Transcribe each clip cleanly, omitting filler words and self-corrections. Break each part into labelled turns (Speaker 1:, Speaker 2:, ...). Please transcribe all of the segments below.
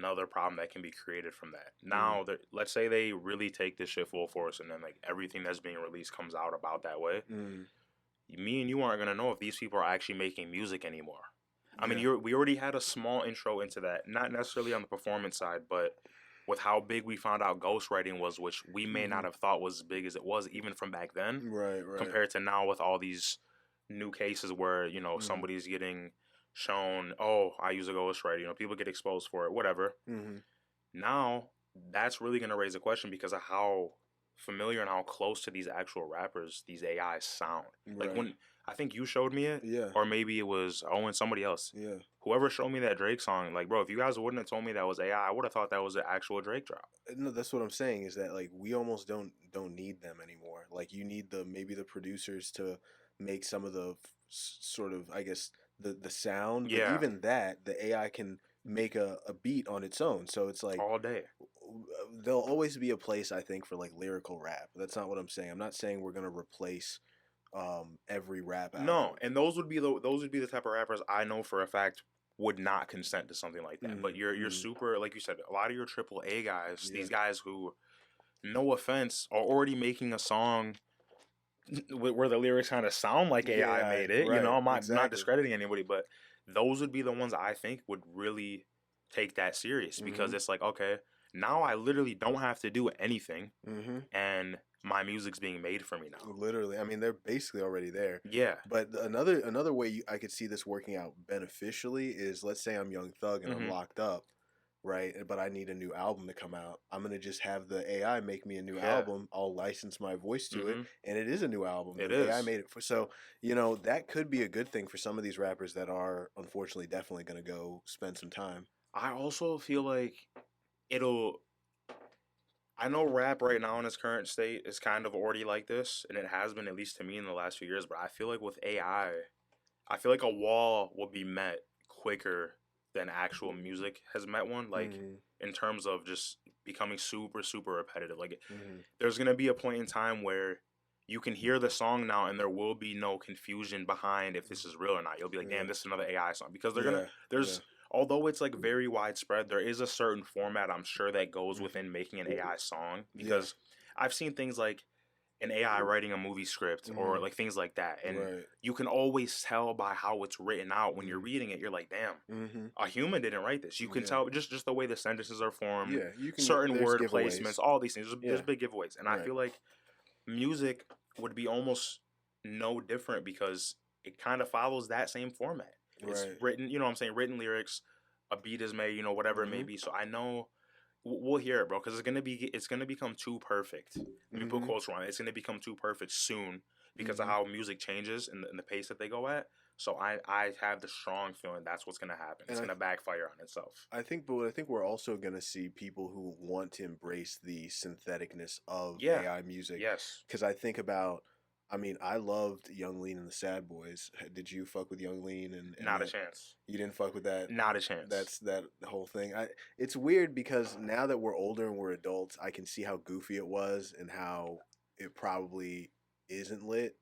Speaker 1: another problem that can be created from that. Now, let's say they really take this shit full force, and then like everything that's being released comes out about that way. Me and you aren't gonna know if these people are actually making music anymore. I mean, we already had a small intro into that, not necessarily on the performance side, but with how big we found out ghostwriting was, which we may not have thought was as big as it was even from back then,
Speaker 2: right.
Speaker 1: compared to now with all these new cases where, you know, somebody's getting shown, oh, I use a ghostwriter, you know, people get exposed for it, whatever. Now, that's really going to raise a question because of how familiar and how close to these actual rappers these AIs sound.
Speaker 2: Right.
Speaker 1: Like when I think you showed me it,
Speaker 2: Yeah.
Speaker 1: or maybe it was Owen, somebody else.
Speaker 2: Yeah.
Speaker 1: Whoever showed me that Drake song, like, bro, if you guys wouldn't have told me that was AI, I would have thought that was an actual Drake drop.
Speaker 2: No, that's what I'm saying is that like we almost don't need them anymore. Like you need maybe the producers to make some of the sort of, I guess, the sound. But
Speaker 1: Yeah.
Speaker 2: even that, the AI can make a beat on its own. So it's like
Speaker 1: all day.
Speaker 2: There'll always be a place, I think, for like lyrical rap. That's not what I'm saying. I'm not saying we're gonna replace every rap album.
Speaker 1: No, and those would be the type of rappers I know for a fact would not consent to something like that. But you're super, like you said, a lot of your AAA guys, these guys who, no offense, are already making a song where the lyrics kind of sound like AI made it.
Speaker 2: Right,
Speaker 1: you know, I'm not discrediting anybody, but those would be the ones I think would really take that serious because it's like, okay, now I literally don't have to do anything, and my music's being made for me now.
Speaker 2: Literally, I mean, they're basically already there.
Speaker 1: Yeah.
Speaker 2: But another way I could see this working out beneficially is, let's say I'm Young Thug and I'm locked up, right? But I need a new album to come out. I'm gonna just have the AI make me a new album. I'll license my voice to it, and it is a new album.
Speaker 1: It
Speaker 2: the
Speaker 1: is.
Speaker 2: AI made it for. So you know that could be a good thing for some of these rappers that are unfortunately definitely gonna go spend some time.
Speaker 1: I also feel like I know rap right now in its current state is kind of already like this, and it has been, at least to me, in the last few years. But I feel like with AI, I feel like a wall will be met quicker than actual music has met one. Like in terms of just becoming super, super repetitive. Like there's gonna be a point in time where you can hear the song now, and there will be no confusion behind if this is real or not. You'll be like, damn, this is another AI song, because although it's like very widespread, there is a certain format, I'm sure, that goes within making an AI song, because I've seen things like an AI writing a movie script or like things like that, and you can always tell by how it's written out when you're reading it. You're like, damn, a human didn't write this. You can tell just the way the sentences are formed, certain word placements, all these things. There's big giveaways, and I feel like music would be almost no different because it kind of follows that same format. It's written, you know what I'm saying, written lyrics, a beat is made, you know, whatever it may be. So I know we'll hear it, bro, because it's gonna become too perfect. Let me put quotes on it. It's gonna become too perfect soon because of how music changes and the pace that they go at. So I have the strong feeling that's what's gonna happen. It's gonna backfire on itself.
Speaker 2: I think we're also gonna see people who want to embrace the syntheticness of AI music.
Speaker 1: Yes,
Speaker 2: because I think about. I mean, I loved Young Lean and the Sad Boys. Did you fuck with Young Lean? And
Speaker 1: not a chance.
Speaker 2: You didn't fuck with that?
Speaker 1: Not a chance.
Speaker 2: That's that whole thing. It's weird because now that we're older and we're adults, I can see how goofy it was and how it probably isn't lit.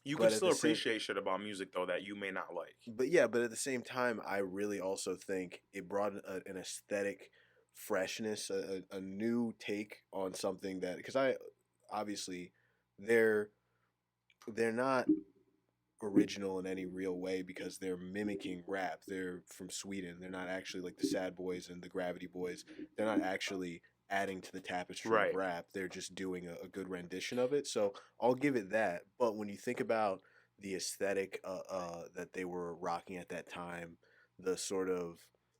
Speaker 1: You can still appreciate shit about music, though, that you may not like.
Speaker 2: But yeah, but at the same time, I really also think it brought an aesthetic freshness, a new take on something that, because obviously they're not original in any real way because they're mimicking rap. They're from Sweden. They're not actually like the Sad Boys and the Gravity Boys. They're not actually adding to the tapestry of rap. They're just doing a good rendition of it. So I'll give it that. But when you think about the aesthetic that they were rocking at that time, the sort of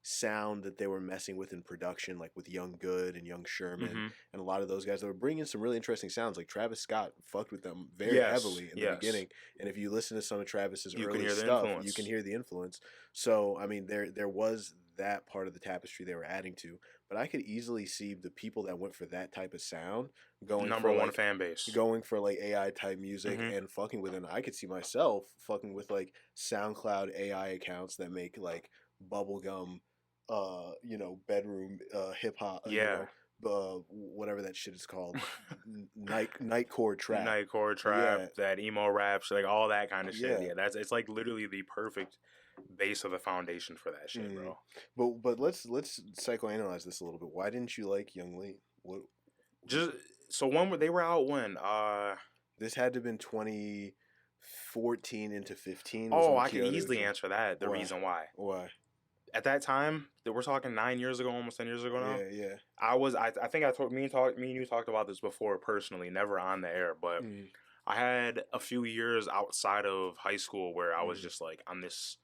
Speaker 2: sound that they were messing with in production, like with Young Good and Young Sherman and a lot of those guys that were bringing some really interesting sounds. Like Travis Scott fucked with them very heavily in the beginning, and if you listen to some of Travis's early stuff, you can hear the influence. So I mean, there was that part of the tapestry they were adding to, but I could easily see the people that went for that type of sound going
Speaker 1: number one fan base,
Speaker 2: going for like AI type music and fucking with it. I could see myself fucking with like SoundCloud AI accounts that make like bubblegum bedroom hip hop, whatever that shit is called, nightcore trap,
Speaker 1: that emo raps, like all that kind of shit. Yeah, it's like literally the perfect base of the foundation for that shit,
Speaker 2: Mm.
Speaker 1: bro.
Speaker 2: But let's psychoanalyze this a little bit. Why didn't you like Young Lean? What
Speaker 1: Just so they were out when
Speaker 2: this had to have been 2014 into 15 was
Speaker 1: oh,
Speaker 2: when
Speaker 1: I can
Speaker 2: Kyoto
Speaker 1: easily
Speaker 2: dropped.
Speaker 1: answer that. The
Speaker 2: Why?
Speaker 1: reason why.
Speaker 2: Why?
Speaker 1: At that time, that we're talking 9 years ago, almost 10 years ago now.
Speaker 2: Yeah.
Speaker 1: I think I told me and you talked about this before personally, never on the air, but
Speaker 2: Mm.
Speaker 1: I had a few years outside of high school where I was
Speaker 2: Mm.
Speaker 1: just like on this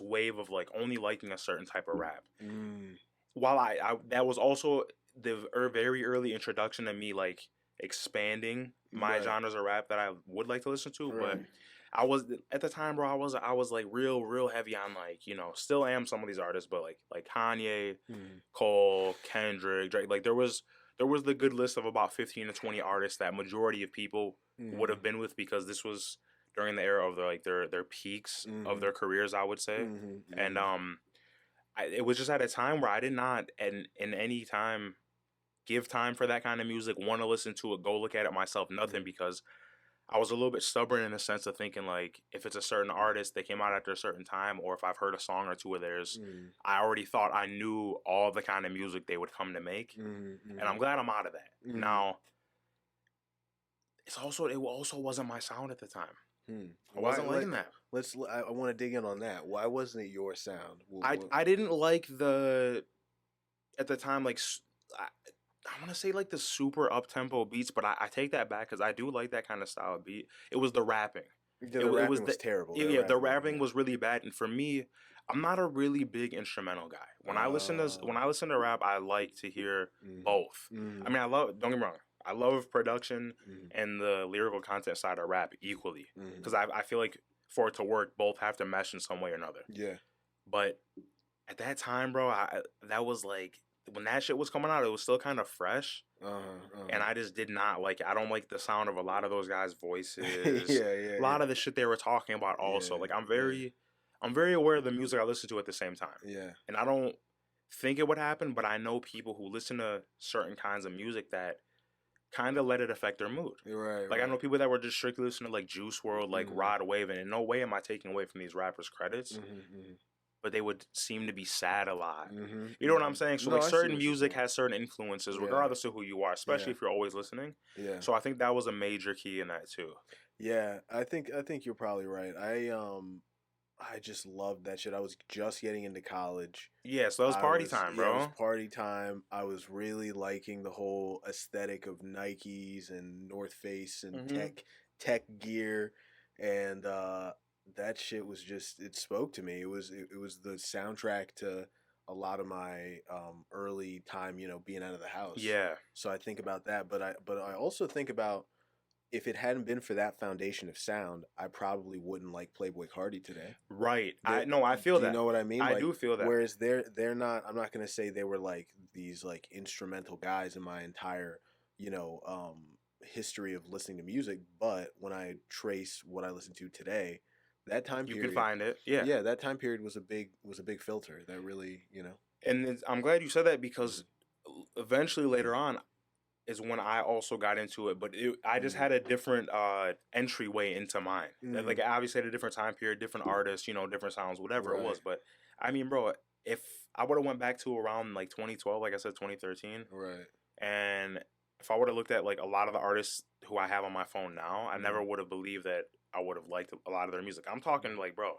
Speaker 1: wave of like only liking a certain type of rap.
Speaker 2: Mm.
Speaker 1: While I that was also the very early introduction to me like expanding my
Speaker 2: Right.
Speaker 1: genres of rap that I would like to listen to, but
Speaker 2: Right.
Speaker 1: I was at the time, bro. I was like real heavy on like still am some of these artists, but like Kanye,
Speaker 2: Mm.
Speaker 1: Cole, Kendrick, Drake. Like there was the good list of about 15 to 20 artists that majority of people would have been with because this was during the era of their peaks of their careers, I would say, and it was just at a time where I did not in any time give time for that kind of music, want to listen to it, go look at it myself, nothing because I was a little bit stubborn in the sense of thinking like if it's a certain artist that came out after a certain time, or if I've heard a song or two of theirs, I already thought I knew all the kind of music they would come to make, and I'm glad I'm out of that. Now, it also wasn't my sound at the time. I wasn't liking that.
Speaker 2: I want to dig in on that. Why wasn't it your sound?
Speaker 1: I didn't like at the time I want to say like the super up tempo beats, but I take that back because I do like that kind of style of beat. It was the rapping.
Speaker 2: The rapping was terrible.
Speaker 1: The rapping was really bad, and for me, I'm not a really big instrumental guy. When I listen to rap, I like to hear both. I mean, don't get me wrong, I love production and the lyrical content side of rap equally because I feel like for it to work, both have to mesh in some way or another.
Speaker 2: Yeah.
Speaker 1: But at that time, bro, that was like when that shit was coming out, it was still kind of fresh, and I just did not like it. I don't like the sound of a lot of those guys' voices.
Speaker 2: Yeah.
Speaker 1: A lot of the shit they were talking about. Also, like I'm very aware of the music I listen to at the same time.
Speaker 2: Yeah.
Speaker 1: And I don't think it would happen, but I know people who listen to certain kinds of music that kind of let it affect their mood.
Speaker 2: Right.
Speaker 1: Like I know people that were just strictly listening to like Juice WRLD, like Rod Wave, and in no way am I taking away from these rappers' credits. But they would seem to be sad a lot. You know what I'm saying? So
Speaker 2: No,
Speaker 1: like
Speaker 2: I see
Speaker 1: certain
Speaker 2: what you're
Speaker 1: music
Speaker 2: saying.
Speaker 1: has certain influences,
Speaker 2: Yeah.
Speaker 1: regardless of who you are, especially
Speaker 2: Yeah.
Speaker 1: if you're always listening.
Speaker 2: Yeah.
Speaker 1: So I think that was a major key in that too.
Speaker 2: Yeah, I think you're probably right. I just loved that shit. I was just getting into college.
Speaker 1: Yeah, so that was party time, bro.
Speaker 2: Yeah, it was party time. I was really liking the whole aesthetic of Nikes and North Face and tech gear, and that shit was just, it spoke to me. It was the soundtrack to a lot of my early time, being out of the house.
Speaker 1: Yeah.
Speaker 2: So I think about that, but I also think about, if it hadn't been for that foundation of sound, I probably wouldn't like Playboy Cardi today.
Speaker 1: Right. I feel that.
Speaker 2: Do you know what I mean?
Speaker 1: I do feel that.
Speaker 2: Whereas they're not, I'm not gonna say they were like these like instrumental guys in my entire, history of listening to music, but when I trace what I listen to today, that time period,
Speaker 1: you can find it. Yeah.
Speaker 2: Yeah, that time period was a big filter that really,
Speaker 1: And I'm glad you said that because eventually later on is when I also got into it, but I just had a different entryway into mine. Like obviously at a different time period, different artists, different sounds, whatever it was. But I mean, bro, if I would have went back to around like 2012, like I said, 2013,
Speaker 2: right,
Speaker 1: and if I would have looked at like a lot of the artists who I have on my phone now, I never would have believed that I would have liked a lot of their music. I'm talking like, bro,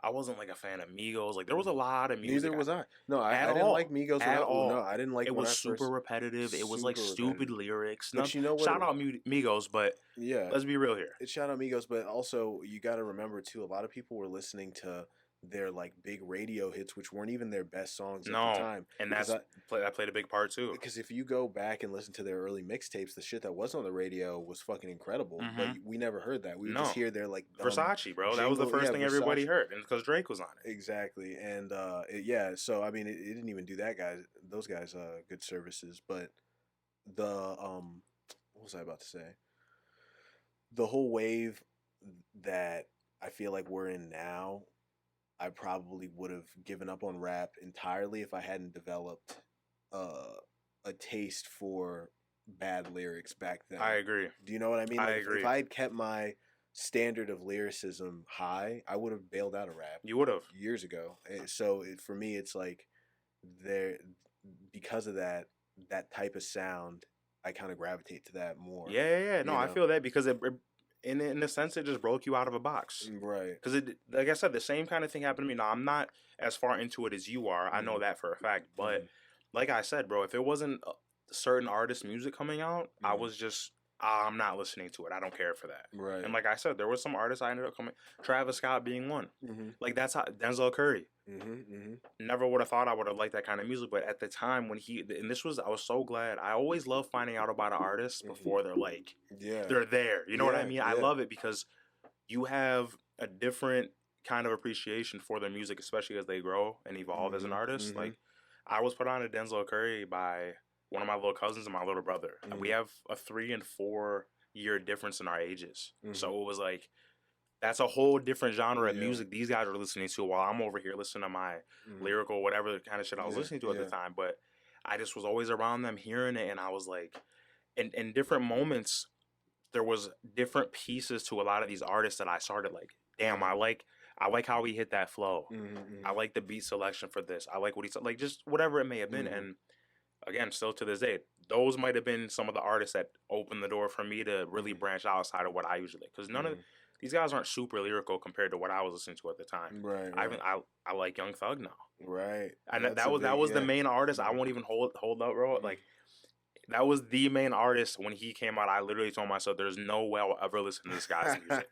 Speaker 1: I wasn't like a fan of Migos. Like there was a lot of music.
Speaker 2: Neither was I. No, I didn't like Migos
Speaker 1: at all.
Speaker 2: No, I didn't like.
Speaker 1: It was super repetitive. It was like stupid lyrics.
Speaker 2: But you know what?
Speaker 1: Shout out Migos, but
Speaker 2: yeah,
Speaker 1: let's be real here.
Speaker 2: It's shout out Migos, but also you got to remember too. A lot of people were listening to their like big radio hits, which weren't even their best songs at the time.
Speaker 1: And that played a big part too.
Speaker 2: Because if you go back and listen to their early mixtapes, the shit that was on the radio was fucking incredible. But we never heard that. We would just hear their like
Speaker 1: Versace, bro. That was the first thing everybody heard, and because Drake was on it.
Speaker 2: Exactly, and so I mean, it didn't even do those guys good services. But what was I about to say? The whole wave that I feel like we're in now, I probably would have given up on rap entirely if I hadn't developed a taste for bad lyrics back then.
Speaker 1: I agree.
Speaker 2: Do you know what I mean?
Speaker 1: I agree.
Speaker 2: If I had kept my standard of lyricism high, I would have bailed out of rap
Speaker 1: You would have.
Speaker 2: years ago. So for me, it's like there because of that type of sound, I kind of gravitate to that more.
Speaker 1: Yeah. No,
Speaker 2: You
Speaker 1: I
Speaker 2: know,
Speaker 1: feel that because in a sense, it just broke you out of a box.
Speaker 2: right?
Speaker 1: Because like I said, the same kind of thing happened to me. Now I'm not as far into it as you are. I know
Speaker 2: Mhm.
Speaker 1: that for a fact. But
Speaker 2: Mhm.
Speaker 1: like I said, bro, if it wasn't certain artist music coming out, I
Speaker 2: Mhm.
Speaker 1: was just I'm not listening to it. I don't care for that.
Speaker 2: Right.
Speaker 1: And like I said, there was some artists I ended up coming. Travis Scott being one.
Speaker 2: Mhm.
Speaker 1: Like that's how Denzel Curry.
Speaker 2: Mhm. Mhm.
Speaker 1: Never would have thought I would have liked that kind of music, but at the time when and this was, I was so glad. I always love finding out about an artist
Speaker 2: Mhm.
Speaker 1: before they're like,
Speaker 2: Yeah.
Speaker 1: they're there. You know what I
Speaker 2: Yeah.
Speaker 1: mean? I
Speaker 2: Yeah.
Speaker 1: love it because you have a different kind of appreciation for their music, especially as they grow and evolve as an
Speaker 2: Mhm.
Speaker 1: artist.
Speaker 2: Mhm.
Speaker 1: Like, I was put on to Denzel Curry by one of my little cousins and my little brother. And we
Speaker 2: Mhm.
Speaker 1: have a 3 and 4 year difference in our ages.
Speaker 2: Mhm.
Speaker 1: So it was like, that's a whole different genre of
Speaker 2: Yeah.
Speaker 1: music these guys are listening to while I'm over here listening to my
Speaker 2: Mhm.
Speaker 1: lyrical, whatever kind of shit I was
Speaker 2: Yeah.
Speaker 1: listening to at the
Speaker 2: Yeah.
Speaker 1: time. But I just was always around them hearing it, and I was like, in different moments, there was different pieces to a lot of these artists that I started like, damn,
Speaker 2: Uh-huh.
Speaker 1: I like how he hit that flow.
Speaker 2: Mhm.
Speaker 1: I
Speaker 2: Mhm.
Speaker 1: like the beat selection for this. I like what he said, like just whatever it may have been.
Speaker 2: Mhm.
Speaker 1: And again, still to this day, those might have been some of the artists that opened the door for me to really
Speaker 2: Mhm.
Speaker 1: branch outside of what I usually. Because none of
Speaker 2: Mhm.
Speaker 1: these guys aren't super lyrical compared to what I was listening to at the time.
Speaker 2: Right.
Speaker 1: I even
Speaker 2: Right.
Speaker 1: I like Young Thug now,
Speaker 2: Right.
Speaker 1: and
Speaker 2: That's a
Speaker 1: that
Speaker 2: big
Speaker 1: was the
Speaker 2: yeah.
Speaker 1: main artist. I
Speaker 2: Mhm.
Speaker 1: won't even hold up, bro.
Speaker 2: Mhm.
Speaker 1: Like that was the main artist when he came out. I literally told myself, "There's no way I'll ever listen to this guy's music."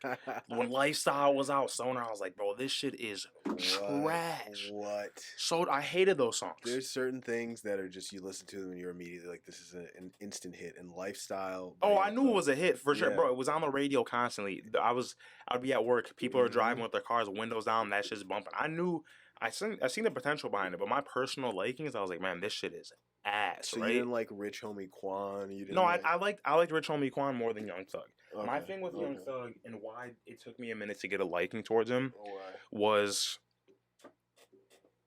Speaker 1: When Lifestyle was out, Stoner, I was like, "Bro, this shit is
Speaker 2: What?
Speaker 1: trash."
Speaker 2: What?
Speaker 1: So I hated those songs.
Speaker 2: There's certain things that are just you listen to them and you're immediately like, this is an instant hit. And Lifestyle by
Speaker 1: Oh, I
Speaker 2: Young
Speaker 1: knew it
Speaker 2: Thug.
Speaker 1: was a hit for sure,
Speaker 2: Yeah.
Speaker 1: bro. It was on the radio constantly. I'd be at work. People are
Speaker 2: Mm-hmm.
Speaker 1: driving with their cars, windows down. That shit's bumping. I knew, I seen the potential behind it, but my personal likings, I was like, man, this shit is ass,
Speaker 2: So you
Speaker 1: right?
Speaker 2: didn't like Rich Homie Quan? You
Speaker 1: No,
Speaker 2: didn't like?
Speaker 1: I liked Rich Homie Quan more than Young Thug. My
Speaker 2: Okay.
Speaker 1: thing with Young
Speaker 2: Okay.
Speaker 1: Thug and why it took me a minute to get a liking towards him
Speaker 2: All right.
Speaker 1: was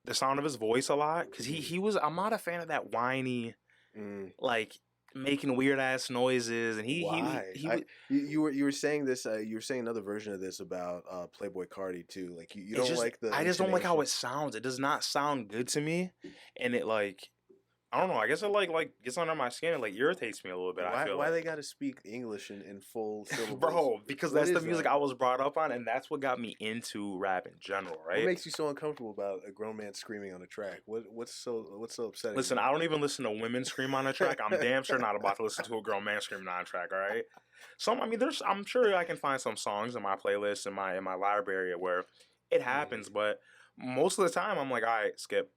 Speaker 1: the sound of his voice a lot. Cause he was, I'm not a fan of that whiny,
Speaker 2: Mm.
Speaker 1: like making weird ass noises, and
Speaker 2: Why?
Speaker 1: he was.
Speaker 2: You were saying this. You were saying another version of this about Playboy Cardi too. Like you
Speaker 1: It's
Speaker 2: don't
Speaker 1: just
Speaker 2: like the
Speaker 1: I just don't like how
Speaker 2: intonation.
Speaker 1: it sounds. It does not sound good to me, and it like I don't know. I guess it like gets under my skin. It like irritates me a little bit. I feel
Speaker 2: Why they
Speaker 1: like,
Speaker 2: got to speak English in full syllables?
Speaker 1: bro, because
Speaker 2: What
Speaker 1: that's the
Speaker 2: is
Speaker 1: music
Speaker 2: that?
Speaker 1: I was brought up on, and that's what got me into rap in general,
Speaker 2: What
Speaker 1: right?
Speaker 2: makes you so uncomfortable about a grown man screaming on a track? What's so upsetting
Speaker 1: Listen,
Speaker 2: about
Speaker 1: I don't even listen to women scream on a track. I'm damn sure not about to listen to a grown man screaming on a track. All right. I mean, I'm sure I can find some songs in my playlist in my library where it
Speaker 2: Mhm.
Speaker 1: happens, but most of the time I'm like, all right, skip.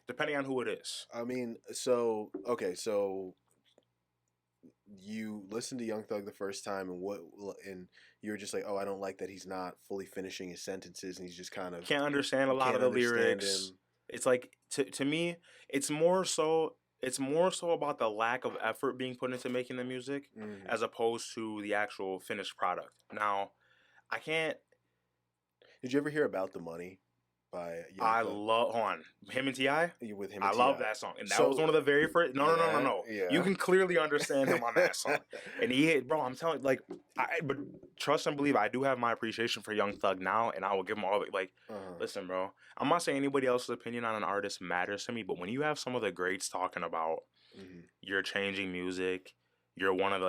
Speaker 1: Depending on who it is.
Speaker 2: I mean, so okay, so you listened to Young Thug the first time, and you're just like, oh, I don't like that he's not fully finishing his sentences, and he's just kind of
Speaker 1: Can't understand a
Speaker 2: you
Speaker 1: lot
Speaker 2: can't
Speaker 1: of the
Speaker 2: understand
Speaker 1: lyrics.
Speaker 2: him.
Speaker 1: It's like to me, it's more so about the lack of effort being put into making the music
Speaker 2: Hmm.
Speaker 1: as opposed to the actual finished product. Now, I can't
Speaker 2: Did you ever hear about the money by Young
Speaker 1: I
Speaker 2: Thug?
Speaker 1: love hold on. Him and T.I.
Speaker 2: With him
Speaker 1: I
Speaker 2: and
Speaker 1: love
Speaker 2: Ti.
Speaker 1: that song. And that was
Speaker 2: So
Speaker 1: one of the very first
Speaker 2: yeah,
Speaker 1: no. You
Speaker 2: yeah.
Speaker 1: can clearly understand him on that song. And he hit, bro, I'm telling you, like but trust and believe I do have my appreciation for Young Thug now, and I will give him all the like
Speaker 2: Uh-huh.
Speaker 1: listen, bro. I'm not saying anybody else's opinion on an artist matters to me, but when you have some of the greats talking about
Speaker 2: Hmm.
Speaker 1: you're changing music, you're one of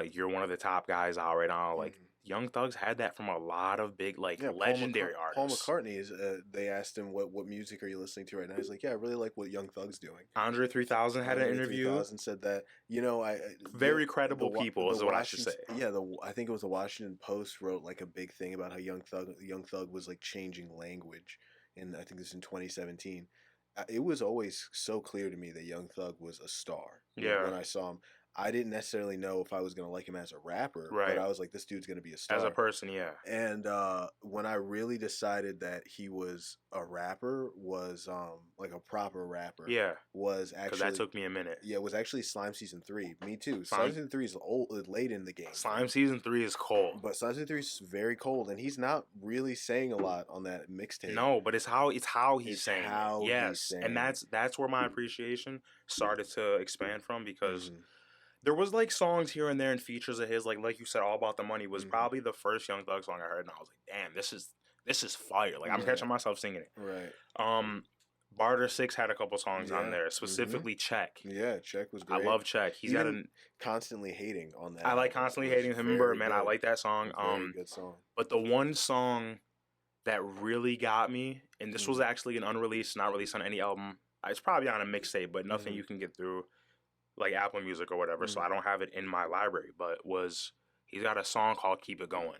Speaker 1: the top guys out right now, like
Speaker 2: Hmm.
Speaker 1: Young Thug's had that from a lot of big like
Speaker 2: Yeah,
Speaker 1: legendary
Speaker 2: Paul
Speaker 1: artists.
Speaker 2: McCartney is. They asked him what music are you listening to right now. He's like, yeah, I really like what Young Thug's doing.
Speaker 1: Andre 3000 had an
Speaker 2: Andre
Speaker 1: interview.
Speaker 2: 3000 said that I
Speaker 1: Very credible people
Speaker 2: the
Speaker 1: is what I should
Speaker 2: Washington
Speaker 1: say.
Speaker 2: yeah the I think it was the Washington Post wrote like a big thing about how Young Thug was like changing language, and I think this is in 2017. It was always so clear to me that Young Thug was a star.
Speaker 1: Yeah,
Speaker 2: When I saw him, I didn't necessarily know if I was gonna like him as a rapper, but
Speaker 1: right.
Speaker 2: I was like, this dude's gonna be a
Speaker 1: As a
Speaker 2: star.
Speaker 1: person, yeah.
Speaker 2: And when I really decided that he was a rapper, was like a proper rapper,
Speaker 1: Yeah,
Speaker 2: was
Speaker 1: because that
Speaker 2: actually
Speaker 1: took me a minute.
Speaker 2: it was actually Slime Season 3. Me too. Slime
Speaker 1: Slime,
Speaker 2: Season 3 is late in the game,
Speaker 1: Slime Season 3 is cold.
Speaker 2: but Slime Season 3 is very cold, and he's not really saying a lot on that mixtape.
Speaker 1: No, but it's how he's
Speaker 2: It's
Speaker 1: saying
Speaker 2: how
Speaker 1: it.
Speaker 2: he's
Speaker 1: Yes,
Speaker 2: saying
Speaker 1: and
Speaker 2: it.
Speaker 1: that's where my appreciation started to expand from because
Speaker 2: Mhm.
Speaker 1: There was like songs here and there and features of his, like you said, All About the Money was
Speaker 2: Mm-hmm.
Speaker 1: probably the first Young Thug song I heard, and I was like, damn, this is fire. Like I'm
Speaker 2: Yeah.
Speaker 1: catching myself singing it.
Speaker 2: Right.
Speaker 1: Um, Barter Six had a couple songs on
Speaker 2: Yeah.
Speaker 1: there,
Speaker 2: Mm-hmm.
Speaker 1: specifically Check.
Speaker 2: Yeah. Check was
Speaker 1: I
Speaker 2: great.
Speaker 1: love Check. He's got
Speaker 2: Even
Speaker 1: an.
Speaker 2: constantly hating on that
Speaker 1: I like
Speaker 2: album
Speaker 1: Constantly
Speaker 2: was
Speaker 1: Hating Him and
Speaker 2: very
Speaker 1: Birdman. I
Speaker 2: good.
Speaker 1: like that song.
Speaker 2: Very good song.
Speaker 1: But the one song that really got me, and this was actually an unreleased, not released on any album. It's probably on a mixtape, but nothing you can get through like Apple Music or whatever. So I don't have it in my library. But he's got a song called Keep It Going.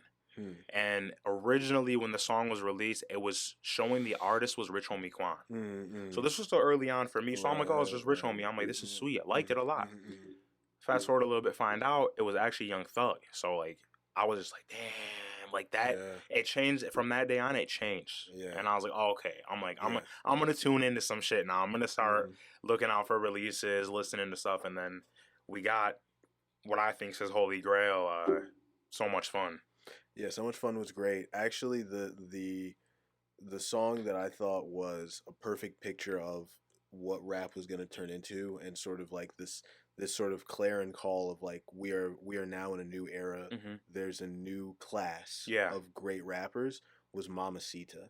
Speaker 1: And originally, when the song was released, it was showing the artist was Rich Homie Quan. So this was still early on for me. So I'm like, oh, it's just Rich Homie. I'm like, this is sweet. I liked it a lot. Fast forward a little bit, find out it was actually Young Thug. So like, I was just like, damn, like that. Yeah. It changed from that day on. It changed. Yeah. And I was like, oh, okay. I'm like, I'm gonna tune into some shit now. I'm gonna start looking out for releases, listening to stuff, and then we got what I think is his holy grail. So Much Fun.
Speaker 2: Yeah, So Much Fun was great. Actually, the song that I thought was a perfect picture of what rap was going to turn into, and sort of like this sort of clarion call of like we are now in a new era. There's a new class of great rappers. Was Mamacita.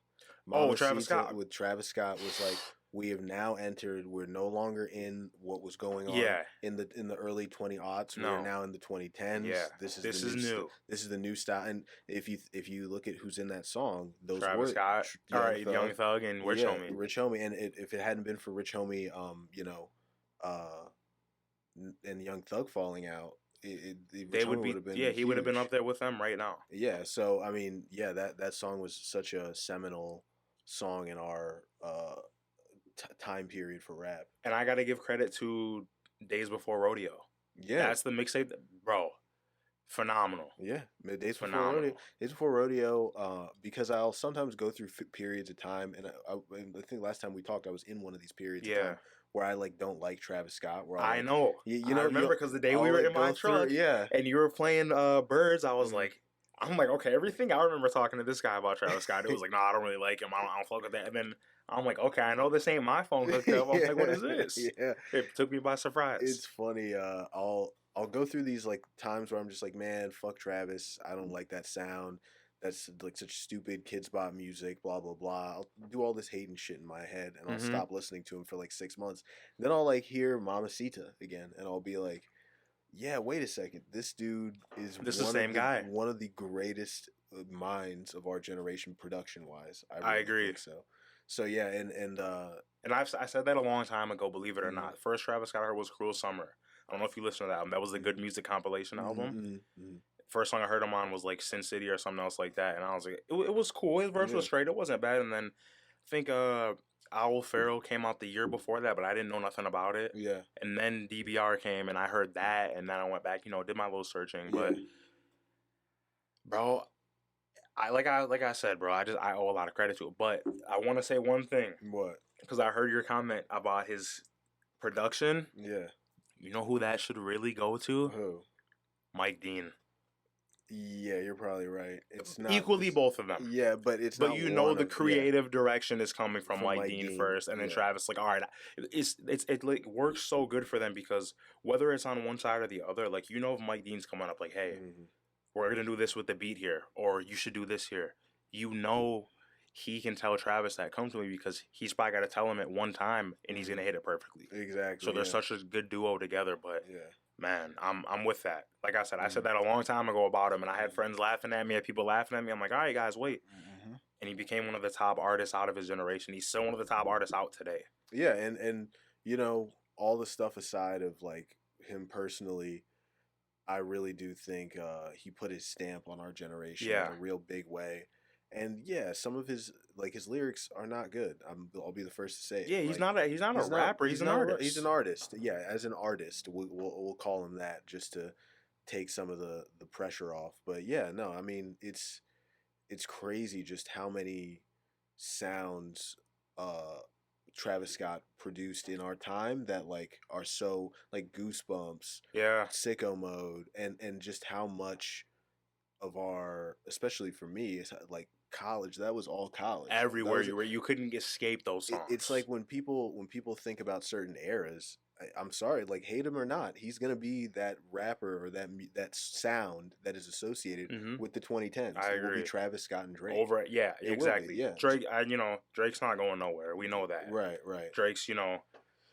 Speaker 1: Travis Scott.
Speaker 2: With Travis Scott was like, we have now entered. We're no longer in what was going on in the early 2000s. We're now in the 2010s.
Speaker 1: Yeah,
Speaker 2: this is
Speaker 1: new.
Speaker 2: This is the new style. And if you look at who's in that song, those
Speaker 1: Travis Scott, Young Thug, and Rich Homie.
Speaker 2: Rich Homie, and if it hadn't been for Rich Homie, and Young Thug falling out,
Speaker 1: they would be he would have been up there with them right now.
Speaker 2: Yeah, so I mean, yeah, that song was such a seminal song in our time period for rap.
Speaker 1: And I gotta give credit to Days Before Rodeo. Yeah, that's the mixtape, bro. Phenomenal.
Speaker 2: Yeah, Days Before Rodeo. Because I'll sometimes go through periods of time, and I think last time we talked, I was in one of these periods of time where I like don't like Travis Scott. Where I
Speaker 1: know. You know, I remember because the day we were in my truck, and you were playing Birds, I was like, I'm like, okay, everything. I remember talking to this guy about Travis Scott. It was like, no, I don't really like him. I don't fuck with that. And then I'm like, okay, I know this ain't my phone hooked up. I'm like, what is this? Yeah, it took me by surprise.
Speaker 2: It's funny. I'll go through these like times where I'm just like, man, fuck Travis. I don't like that sound. That's like such stupid kids bop music, blah blah blah. I'll do all this hating shit in my head, and I'll stop listening to him for like 6 months. Then I'll like hear Mamacita again, and I'll be like, yeah, wait a second. This dude is
Speaker 1: the same guy.
Speaker 2: One of the greatest minds of our generation, production wise.
Speaker 1: I agree.
Speaker 2: Think so. So yeah, and
Speaker 1: I said that a long time ago. Believe it or not, first Travis Scott I heard was "Cruel Summer." I don't know if you listened to that album. That was the Good Music compilation album. First song I heard him on was like Sin City or something else like that, and I was like, it was cool. His verse was straight. It wasn't bad. And then I think Owl Pharaoh came out the year before that, but I didn't know nothing about it. Yeah. And then DBR came, and I heard that, and then I went back, did my little searching. But bro, like I said, bro, I owe a lot of credit to it. But I want to say one thing.
Speaker 2: What?
Speaker 1: Because I heard your comment about his production.
Speaker 2: Yeah.
Speaker 1: You know who that should really go to?
Speaker 2: Who?
Speaker 1: Mike Dean.
Speaker 2: Yeah, you're probably right. It's not
Speaker 1: equally both of them.
Speaker 2: Yeah, but it's
Speaker 1: but not the creative direction is coming from Mike Dean first, and then Travis. Like, all right, it like works so good for them because whether it's on one side or the other, like if Mike Dean's coming up, like, hey, we're gonna do this with the beat here, or you should do this here. He can tell Travis that come to me because he's probably got to tell him at one time, and he's gonna hit it perfectly.
Speaker 2: Exactly.
Speaker 1: So they're such a good duo together, but man, I'm with that. Like I said, I said that a long time ago about him, and I had friends laughing at me, I had people laughing at me. I'm like, all right, guys, wait. And he became one of the top artists out of his generation. He's still one of the top artists out today.
Speaker 2: Yeah, and all the stuff aside of like him personally, I really do think he put his stamp on our generation in a real big way. And yeah, some of his lyrics are not good. I'll be the first to say it.
Speaker 1: Yeah, he's not a rapper. He's an artist.
Speaker 2: He's an artist. Yeah, as an artist, we'll call him that just to take some of the pressure off. But yeah, no, I mean it's crazy just how many sounds Travis Scott produced in our time that like are so like Goosebumps, Sicko Mode, and just how much of our, especially for me, is like college. That was all college. That
Speaker 1: Everywhere
Speaker 2: was
Speaker 1: you were, you couldn't escape those
Speaker 2: it's
Speaker 1: songs.
Speaker 2: like when people think about certain eras. I'm sorry, like hate him or not, he's gonna be that rapper or that sound that is associated
Speaker 1: Hmm.
Speaker 2: with the 2010s.
Speaker 1: I
Speaker 2: It will be
Speaker 1: agree.
Speaker 2: Travis Scott and Drake.
Speaker 1: Over it, yeah,
Speaker 2: It will be,
Speaker 1: exactly.
Speaker 2: yeah.
Speaker 1: Drake, Drake's not going nowhere. We know that.
Speaker 2: Right, right.
Speaker 1: Drake's,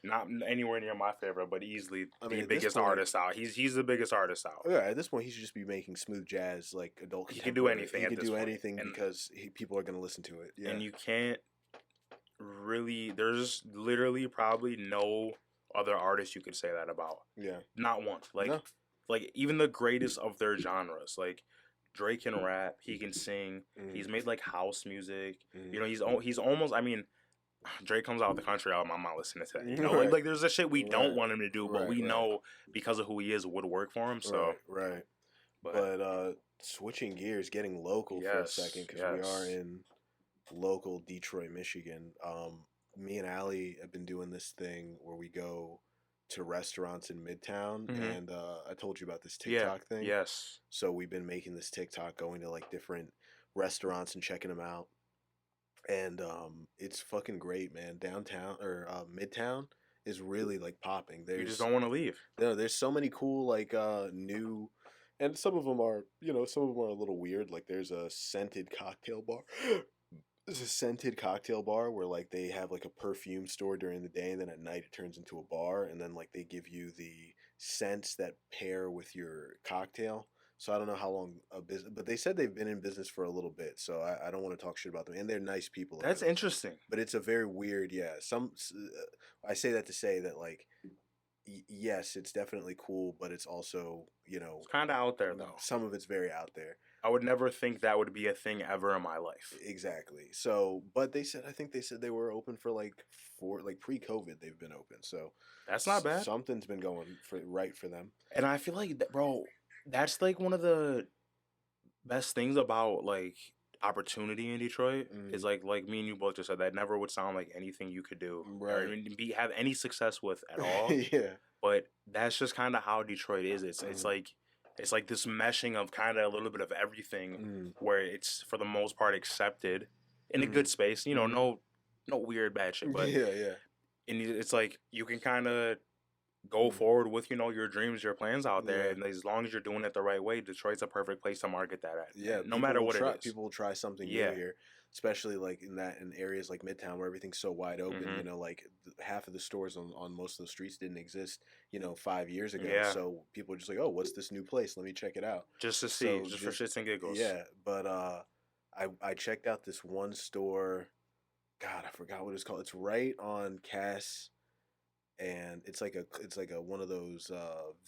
Speaker 1: not anywhere near my favorite, but easily
Speaker 2: I mean,
Speaker 1: the
Speaker 2: at this
Speaker 1: biggest
Speaker 2: point,
Speaker 1: artist out. He's the biggest artist out.
Speaker 2: yeah, at this point, he should just be making smooth jazz, like adult
Speaker 1: He could do
Speaker 2: contemporary.
Speaker 1: anything
Speaker 2: He
Speaker 1: at
Speaker 2: could
Speaker 1: this
Speaker 2: do
Speaker 1: point,
Speaker 2: anything because people are gonna listen to it. Yeah,
Speaker 1: and you can't really. There's literally probably no other artist you could say that about.
Speaker 2: yeah.
Speaker 1: Not one.
Speaker 2: No.
Speaker 1: Like even the greatest of their genres. Like Drake can rap. He can sing. He's made like house music.
Speaker 2: Mm.
Speaker 1: He's almost. I mean, Drake comes out of the country album. I'm not listening to that.
Speaker 2: Right,
Speaker 1: Like there's a shit we don't
Speaker 2: right,
Speaker 1: want him to do, but
Speaker 2: right,
Speaker 1: we
Speaker 2: right,
Speaker 1: know because of who he is would work for him. So,
Speaker 2: right, right.
Speaker 1: but
Speaker 2: But switching gears, getting local for a
Speaker 1: yes,
Speaker 2: second, because we are
Speaker 1: yes,
Speaker 2: in local Detroit, Michigan. Me and Allie have been doing this thing where we go to restaurants in Midtown,
Speaker 1: hmm,
Speaker 2: and I told you about this
Speaker 1: yeah,
Speaker 2: TikTok thing.
Speaker 1: yes.
Speaker 2: So we've been making this TikTok, going to like different restaurants and checking them out, and it's fucking great, man. Downtown or Midtown is really like popping.
Speaker 1: You just don't want to leave.
Speaker 2: There's so many cool like new, and some of them are, some of them are a little weird. Like there's a scented cocktail bar. There's a scented cocktail bar where like they have like a perfume store during the day, and then at night it turns into a bar, and then like they give you the scents that pair with your cocktail. So I don't know how long a business, but they said they've been in business for a little bit. So I don't want to talk shit about them, and they're nice people over
Speaker 1: That's
Speaker 2: there.
Speaker 1: interesting.
Speaker 2: But it's a very weird, yeah. I say that to say that like yes, it's definitely cool, but it's also,
Speaker 1: It's kind of out there though.
Speaker 2: some of it's very out there.
Speaker 1: I would never think that would be a thing ever in my life.
Speaker 2: Exactly. So, but I think they said they were open for like pre-COVID, they've been open. So,
Speaker 1: That's not bad.
Speaker 2: something's been going right for them.
Speaker 1: And I feel like that, bro. That's like one of the best things about like opportunity in Detroit
Speaker 2: Mm.
Speaker 1: is like me and you both just said that never would sound like anything you could do or
Speaker 2: Right.
Speaker 1: even have any success with at all.
Speaker 2: Yeah.
Speaker 1: But that's just kind of how Detroit is. It's
Speaker 2: Mm.
Speaker 1: like this meshing of kind of a little bit of everything
Speaker 2: Mm.
Speaker 1: where it's for the most part accepted in a good space.
Speaker 2: Mhm.
Speaker 1: No weird bad shit, but
Speaker 2: Yeah, yeah.
Speaker 1: and it's like you can kind of go forward with your dreams, your plans out there,
Speaker 2: Yeah.
Speaker 1: and as long as you're doing it the right way, Detroit's a perfect place to market that at.
Speaker 2: Yeah,
Speaker 1: No matter what it is.
Speaker 2: people will try something new
Speaker 1: Yeah.
Speaker 2: here, especially like in areas like Midtown where everything's so wide open.
Speaker 1: Mhm.
Speaker 2: Like half of the stores on most of the streets didn't exist, 5 years ago.
Speaker 1: Yeah.
Speaker 2: So people are just like, oh, what's this new place? Let me check it out.
Speaker 1: Just to see,
Speaker 2: So
Speaker 1: just for shits and giggles.
Speaker 2: yeah, but I checked out this one store. God, I forgot what it's called. It's right on Cass, and it's like a one of those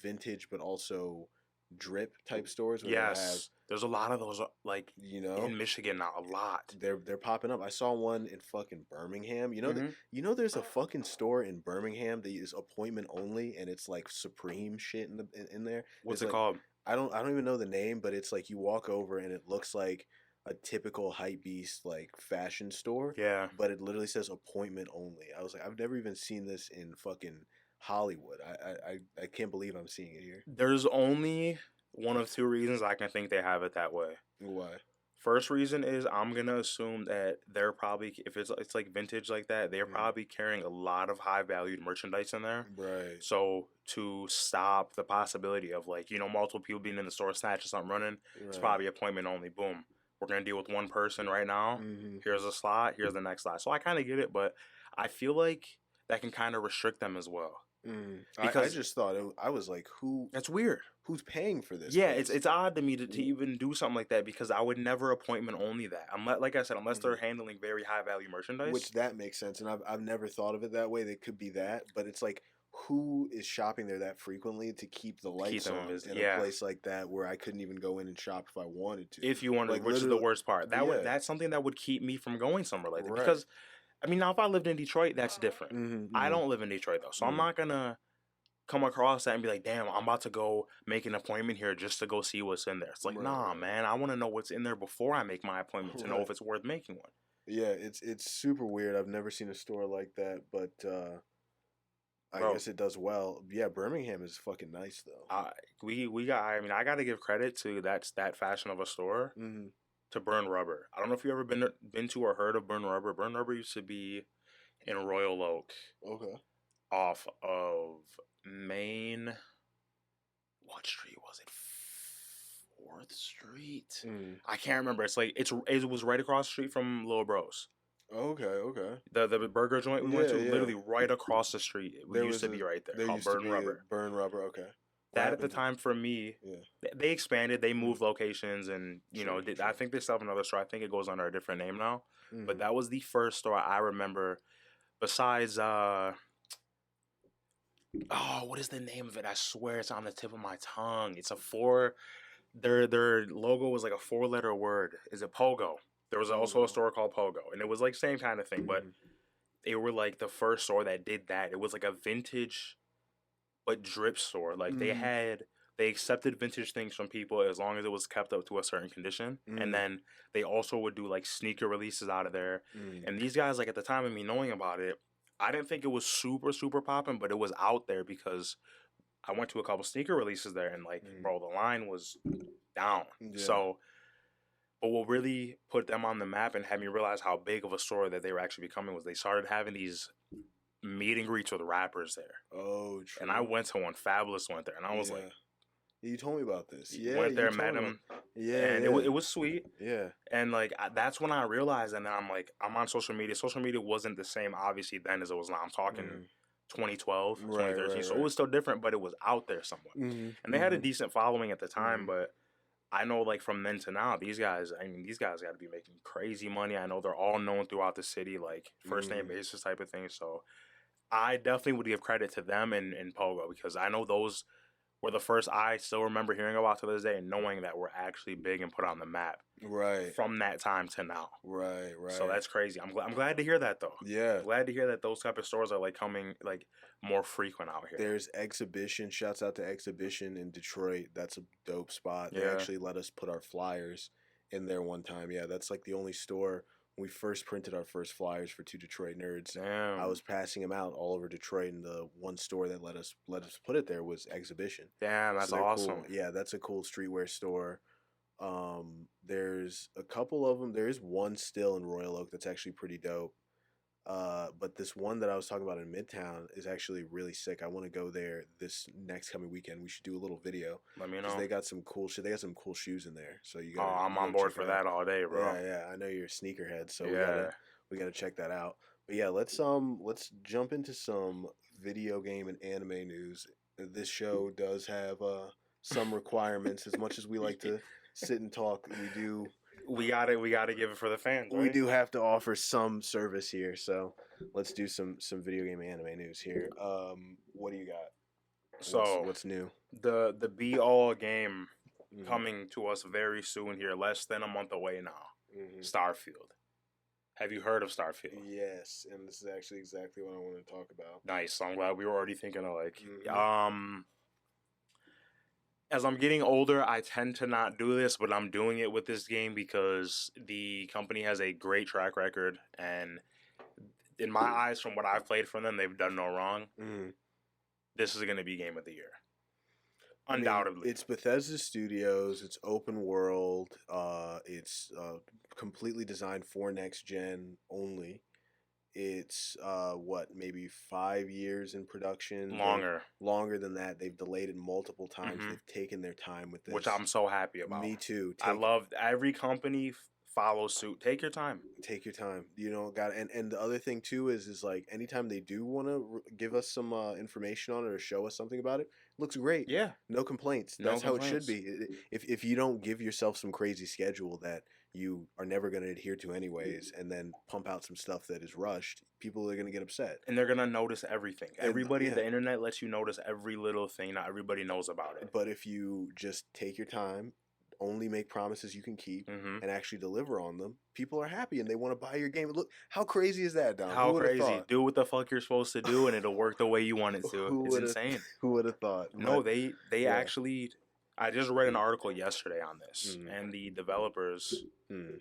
Speaker 2: vintage but also drip type stores where they have,
Speaker 1: Yes. There's a lot of those like
Speaker 2: you know,
Speaker 1: in Michigan now, a lot.
Speaker 2: they're popping up. I saw one in fucking Birmingham.
Speaker 1: Mhm.
Speaker 2: There's a fucking store in Birmingham that is appointment only, and it's like Supreme shit in there.
Speaker 1: What's
Speaker 2: It's
Speaker 1: it
Speaker 2: like,
Speaker 1: called?
Speaker 2: I don't even know the name, but it's like you walk over and it looks like a typical hype beast like fashion store,
Speaker 1: Yeah.
Speaker 2: but it literally says appointment only. I was like, I've never even seen this in fucking Hollywood. I can't believe I'm seeing it here.
Speaker 1: There's only one of two reasons I can think they have it that way.
Speaker 2: Why?
Speaker 1: First reason is I'm gonna assume that they're probably if it's like vintage like that, they're
Speaker 2: Mhm.
Speaker 1: probably carrying a lot of high valued merchandise in there.
Speaker 2: Right.
Speaker 1: So to stop the possibility of like, multiple people being in the store snatching something running, it's
Speaker 2: Right.
Speaker 1: probably appointment only. Boom. We're gonna deal with one person right now.
Speaker 2: Mm-hmm.
Speaker 1: Here's a slot, here's the next slot. So I kinda get it, but I feel like that can kind of restrict them as well.
Speaker 2: I
Speaker 1: Because
Speaker 2: just thought I was like,
Speaker 1: that's weird.
Speaker 2: who's paying for this?
Speaker 1: Yeah,
Speaker 2: place?
Speaker 1: it's odd to me to even do something like that because I would never appointment only that. Unless, like I said, unless they're handling very high value merchandise.
Speaker 2: Which that makes sense, and I've never thought of it that way. They could be that, but it's like, who is shopping there that frequently to keep the lights
Speaker 1: them
Speaker 2: on
Speaker 1: busy.
Speaker 2: in
Speaker 1: Yeah.
Speaker 2: a place like that where I couldn't even go in and shop if I wanted to?
Speaker 1: If you wanted,
Speaker 2: Like,
Speaker 1: which is the
Speaker 2: literally-
Speaker 1: worst part.
Speaker 2: Yeah.
Speaker 1: That's something that would keep me from going somewhere like that.
Speaker 2: Right.
Speaker 1: Because I mean, now if I lived in Detroit, that's different.
Speaker 2: Mm-hmm,
Speaker 1: I don't live in Detroit though, so I'm
Speaker 2: Mhm.
Speaker 1: not gonna come across that and be like, damn, I'm about to go make an appointment here just to go see what's in there. It's like,
Speaker 2: Right,
Speaker 1: nah,
Speaker 2: right.
Speaker 1: man, I want to know what's in there before I make my appointment to know
Speaker 2: Right.
Speaker 1: if it's worth making one.
Speaker 2: Yeah, it's super weird. I've never seen a store like that, but I
Speaker 1: Bro.
Speaker 2: guess it does well. Yeah, Birmingham is fucking nice though.
Speaker 1: We got. I mean, I got to give credit to that fashion of a store
Speaker 2: Mm-hmm.
Speaker 1: to Burn Rubber. I don't know if you ever been to or heard of Burn Rubber. Burn Rubber used to be in Royal Oak,
Speaker 2: Okay.
Speaker 1: off of Main. What street was it? 4th Street.
Speaker 2: Mm.
Speaker 1: I can't remember. It was right across the street from Little Bros.
Speaker 2: Okay. Okay.
Speaker 1: The burger joint we went
Speaker 2: Yeah.
Speaker 1: to,
Speaker 2: Yeah.
Speaker 1: literally right across the street. We used to be right there,
Speaker 2: There
Speaker 1: called
Speaker 2: used to
Speaker 1: Burn
Speaker 2: be
Speaker 1: Rubber.
Speaker 2: Burn Rubber. Okay. What
Speaker 1: That at the
Speaker 2: happened?
Speaker 1: time for me,
Speaker 2: Yeah.
Speaker 1: they expanded, they moved locations, and
Speaker 2: Sure,
Speaker 1: I think they still have another store. I think it goes under a different name now. But
Speaker 2: Mhm.
Speaker 1: that was the first store I remember. Besides, what is the name of it? I swear it's on the tip of my tongue. It's a four. Their logo was like a 4-letter word. Is it Pogo? There was also a
Speaker 2: Pogo.
Speaker 1: store called Pogo, and it was like same kind of thing, but
Speaker 2: Mhm.
Speaker 1: they were like the first store that did that. It was like a vintage but drip store. Like
Speaker 2: Mhm.
Speaker 1: they accepted vintage things from people as long as it was kept up to a certain condition. And
Speaker 2: Mm.
Speaker 1: then they also would do like sneaker releases out of there.
Speaker 2: Mm.
Speaker 1: And these guys, like at the time of me knowing about it, I didn't think it was super, super popping, but it was out there because I went to a couple sneaker releases there and like,
Speaker 2: Mm.
Speaker 1: bro, the line was down.
Speaker 2: Yeah.
Speaker 1: So, but what really put them on the map and had me realize how big of a store that they were actually becoming was they started having these meet and greets with rappers there.
Speaker 2: Oh, true.
Speaker 1: And I went to one. Fabulous went there, and I was like,
Speaker 2: you told me about this. Yeah.
Speaker 1: went there,
Speaker 2: you told
Speaker 1: met
Speaker 2: me
Speaker 1: him,
Speaker 2: about- Yeah.
Speaker 1: and
Speaker 2: Yeah.
Speaker 1: it was sweet.
Speaker 2: Yeah.
Speaker 1: And like that's when I realized, and then I'm like, I'm on social media. Social media wasn't the same, obviously, then as it was now. I'm talking
Speaker 2: Mm.
Speaker 1: 2012,
Speaker 2: Right,
Speaker 1: 2013.
Speaker 2: right,
Speaker 1: So it
Speaker 2: right.
Speaker 1: was still different, but it was out there somewhat.
Speaker 2: Mhm.
Speaker 1: And they had a
Speaker 2: Mhm.
Speaker 1: decent following at the time,
Speaker 2: Mhm.
Speaker 1: but I know like from then to now, these guys got to be making crazy money. I know they're all known throughout the city, like first name
Speaker 2: Mhm.
Speaker 1: basis type of thing. So I definitely would give credit to them and Pogo because I know those were the first I still remember hearing about to this day and knowing that we're actually big and put on the map
Speaker 2: Right.
Speaker 1: from that time to now.
Speaker 2: Right. Right.
Speaker 1: So that's crazy. I'm glad to hear that though.
Speaker 2: Yeah.
Speaker 1: I'm glad to hear that those type of stores are like coming like more frequent out here.
Speaker 2: There's Exhibition. Shouts out to Exhibition in Detroit. That's a dope spot. They
Speaker 1: Yeah.
Speaker 2: actually let us put our flyers in there one time. Yeah, that's like the only store. When we first printed our first flyers for Two Detroit Nerds,
Speaker 1: Damn.
Speaker 2: I was passing them out all over Detroit, and the one store that let us put it there was Exhibition.
Speaker 1: Damn, that's
Speaker 2: So they're
Speaker 1: awesome.
Speaker 2: cool. Yeah, that's a cool streetwear store. There's a couple of them. There is one still in Royal Oak that's actually pretty dope. But this one that I was talking about in Midtown is actually really sick. I want to go there this next coming weekend. We should do a little video
Speaker 1: Let me
Speaker 2: because
Speaker 1: know.
Speaker 2: they got some cool shit. They got some cool shoes in there. So you
Speaker 1: Oh,
Speaker 2: got.
Speaker 1: I'm on board for that all day, bro.
Speaker 2: Yeah, yeah. I know you're a sneakerhead, so
Speaker 1: Yeah.
Speaker 2: we gotta check that out. But yeah, let's jump into some video game and anime news. This show does have some requirements. As much as we like to sit and talk,
Speaker 1: We gotta give it for the fans.
Speaker 2: we
Speaker 1: Right?
Speaker 2: do have to offer some service here. So let's do some video game anime news here. What do you got?
Speaker 1: So
Speaker 2: What's new?
Speaker 1: the be all game
Speaker 2: Mhm.
Speaker 1: coming to us very soon here, less than a month away now.
Speaker 2: Mhm.
Speaker 1: Starfield. Have you heard of Starfield?
Speaker 2: Yes, and this is actually exactly what I want to talk about.
Speaker 1: Nice. So I'm glad we were already thinking of like
Speaker 2: Mhm.
Speaker 1: as I'm getting older, I tend to not do this, but I'm doing it with this game because the company has a great track record and in my eyes from what I've played from them, they've done no wrong.
Speaker 2: Mhm.
Speaker 1: This is going to be game of the year.
Speaker 2: I mean,
Speaker 1: Undoubtedly.
Speaker 2: it's Bethesda Studios. It's open world. It's completely designed for next gen only. It's maybe 5 years in production. Longer than that. They've delayed it multiple times.
Speaker 1: Mhm.
Speaker 2: They've taken their time with this,
Speaker 1: which I'm so happy about.
Speaker 2: Me too.
Speaker 1: I love every company follow suit. Take your time.
Speaker 2: Take your time. You know, and the other thing too is like anytime they do want to give us some information on it or show us something about it, looks great.
Speaker 1: Yeah.
Speaker 2: No complaints.
Speaker 1: No
Speaker 2: That's how it should
Speaker 1: complaints.
Speaker 2: be. If you don't give yourself some crazy schedule that you are never going to adhere to anyways, and then pump out some stuff that is rushed, people are going to get upset.
Speaker 1: And they're gonna notice everything.
Speaker 2: And,
Speaker 1: Everybody,
Speaker 2: yeah.
Speaker 1: the internet lets you notice every little thing. Not everybody knows about it.
Speaker 2: But if you just take your time, only make promises you can keep,
Speaker 1: Mhm.
Speaker 2: and actually deliver on them, people are happy and they want to buy your game. Look, how crazy is that, Dom?
Speaker 1: How
Speaker 2: Who would've
Speaker 1: crazy.
Speaker 2: thought?
Speaker 1: Do what the fuck you're supposed to do and it'll work the way you want it to.
Speaker 2: Who
Speaker 1: It's
Speaker 2: would've-
Speaker 1: insane.
Speaker 2: Who would have thought?
Speaker 1: No,
Speaker 2: But-
Speaker 1: they
Speaker 2: yeah.
Speaker 1: actually. I just read an article yesterday on this,
Speaker 2: Mhm.
Speaker 1: and the developers
Speaker 2: Hmm.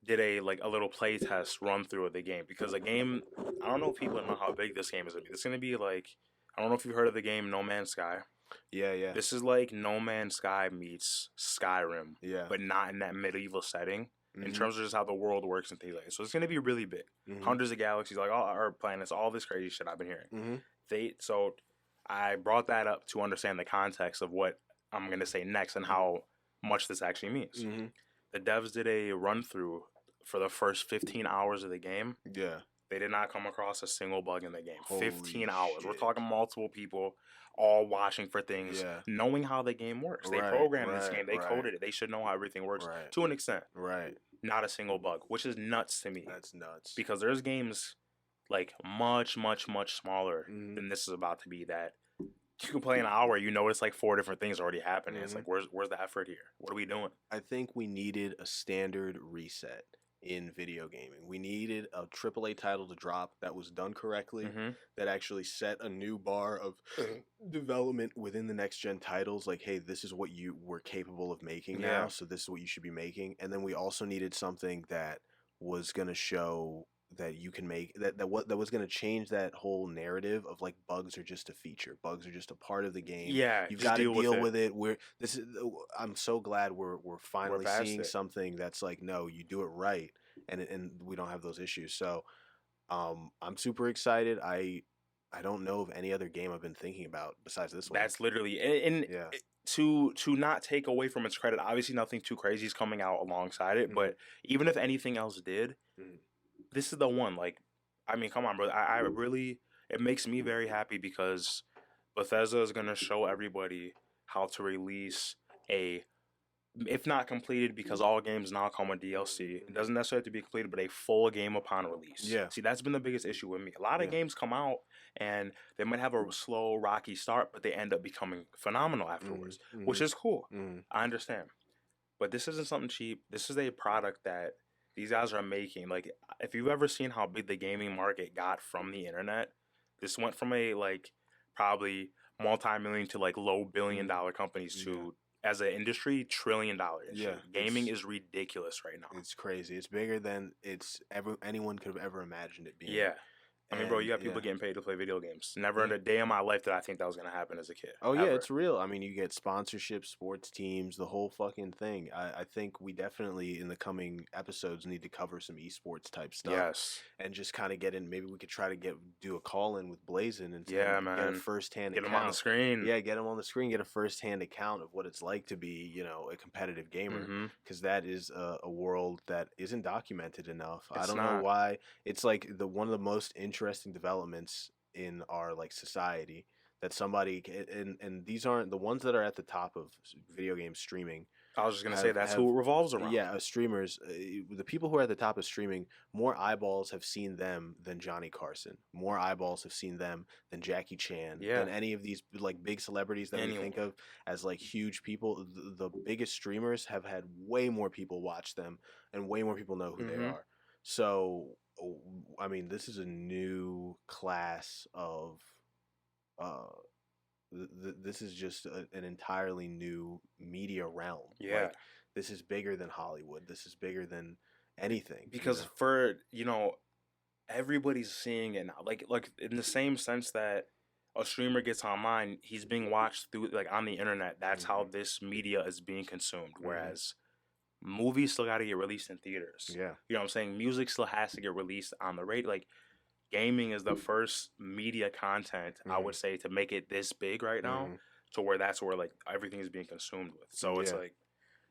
Speaker 1: did a little play test run through of the game because the game. I don't know if people know how big this game is gonna be. It's gonna be like I don't know if you've heard of the game No Man's Sky.
Speaker 2: Yeah, yeah,
Speaker 1: This is like No Man's Sky meets Skyrim,
Speaker 2: yeah.
Speaker 1: but not in that medieval setting in
Speaker 2: Mm-hmm.
Speaker 1: terms of just how the world works and things like that. So it's gonna be really big.
Speaker 2: Mm-hmm.
Speaker 1: Hundreds of galaxies, like all our planets, all this crazy shit I've been hearing.
Speaker 2: Mm-hmm.
Speaker 1: So I brought that up to understand the context of what I'm gonna say next and how much this actually means.
Speaker 2: Mm-hmm.
Speaker 1: The devs did a run through for the first 15 hours of the game.
Speaker 2: Yeah.
Speaker 1: They did not come across a single bug in the game.
Speaker 2: Holy
Speaker 1: 15 hours. We're
Speaker 2: shit.
Speaker 1: talking multiple people all watching for things,
Speaker 2: Yeah.
Speaker 1: knowing how the game works. They
Speaker 2: Right,
Speaker 1: programmed this
Speaker 2: right,
Speaker 1: game. They
Speaker 2: right.
Speaker 1: coded it. They should know how everything works
Speaker 2: Right.
Speaker 1: to an extent.
Speaker 2: Right.
Speaker 1: Not a single bug, which is nuts to me.
Speaker 2: That's nuts.
Speaker 1: Because there's games like much, much, much smaller
Speaker 2: Mhm.
Speaker 1: than this is about to be that you can play an hour, you notice like 4 different things already happening. It's
Speaker 2: Mhm.
Speaker 1: like, where's the effort here? What are we doing?
Speaker 2: I think we needed a standard reset in video gaming. We needed a AAA title to drop that was done correctly,
Speaker 1: Mm-hmm.
Speaker 2: that actually set a new bar of development within the next gen titles. Like, hey, this is what you were capable of making now,
Speaker 1: Yeah.
Speaker 2: so this is what you should be making. And then we also needed something that was going to show that you can make that was going to change that whole narrative of like bugs are just a feature, bugs are just a part of the game.
Speaker 1: Yeah,
Speaker 2: You've
Speaker 1: just
Speaker 2: got to
Speaker 1: deal
Speaker 2: deal
Speaker 1: with
Speaker 2: with it. I'm so glad we're finally
Speaker 1: past
Speaker 2: seeing
Speaker 1: it.
Speaker 2: something that's like, no, you do it right, and we don't have those issues. So I'm super excited. I don't know of any other game I've been thinking about besides this one.
Speaker 1: That's literally and
Speaker 2: Yeah.
Speaker 1: to not take away from its credit. Obviously, nothing too crazy is coming out alongside it.
Speaker 2: Mhm.
Speaker 1: But even if anything else did,
Speaker 2: Mhm.
Speaker 1: this is the one. Like, I mean, come on, bro. I really it makes me very happy because Bethesda is gonna show everybody how to release a, if not completed, because all games now come with DLC. It doesn't necessarily have to be completed, but a full game upon release.
Speaker 2: Yeah.
Speaker 1: See, that's been the biggest issue with me. A lot of
Speaker 2: Yeah.
Speaker 1: games come out and they might have a slow, rocky start, but they end up becoming phenomenal afterwards, which is cool.
Speaker 2: Mhm.
Speaker 1: I understand. But this isn't something cheap. This is a product that these guys are making. Like, if you've ever seen how big the gaming market got from the internet, this went from a like probably multi-million to like low billion-dollar companies to, as an industry, $1 trillion industry.
Speaker 2: Yeah,
Speaker 1: Gaming is ridiculous right now.
Speaker 2: It's crazy. It's bigger than anyone could have ever imagined it being.
Speaker 1: Yeah. I mean, bro, you got
Speaker 2: And,
Speaker 1: people getting paid to play video games. Never in a day in my life did I think that was going to happen as a kid.
Speaker 2: Oh yeah,
Speaker 1: Ever.
Speaker 2: it's real. I mean, you get sponsorships, sports teams, the whole fucking thing. I think we definitely in the coming episodes need to cover some esports type stuff.
Speaker 1: Yes.
Speaker 2: And just kind of get in. Maybe we could try to do a call in with Blazin and
Speaker 1: Yeah,
Speaker 2: get
Speaker 1: man.
Speaker 2: a first hand
Speaker 1: Get
Speaker 2: account.
Speaker 1: them on the screen.
Speaker 2: Yeah, get them on the screen. Get a first hand account of what it's like to be, a competitive gamer. Because that is a world that isn't documented enough. I don't know why. It's like one of the most interesting developments in our like society that somebody and these aren't the ones that are at the top of video game streaming.
Speaker 1: I was just gonna say that's who it revolves around.
Speaker 2: Yeah, streamers, the people who are at the top of streaming, more eyeballs have seen them than Johnny Carson. More eyeballs have seen them than Jackie Chan.
Speaker 1: Yeah.
Speaker 2: Than any of these like big celebrities that we think of as like huge people. The biggest streamers have had way more people watch them, and way more people know who they are. So, I mean, this is a new class of. This is just an entirely new media realm.
Speaker 1: Yeah.
Speaker 2: Like, this is bigger than Hollywood. This is bigger than anything.
Speaker 1: Because for, everybody's seeing it now. Like in the same sense that a streamer gets online, he's being watched through like on the internet. That's how this media is being consumed. Whereas movies still got to get released in theaters.
Speaker 2: Yeah.
Speaker 1: You know what I'm saying? Music still has to get released on the radio. Like, gaming is the first media content, I would say, to make it this big right now, to where that's where like everything is being consumed with. So it's like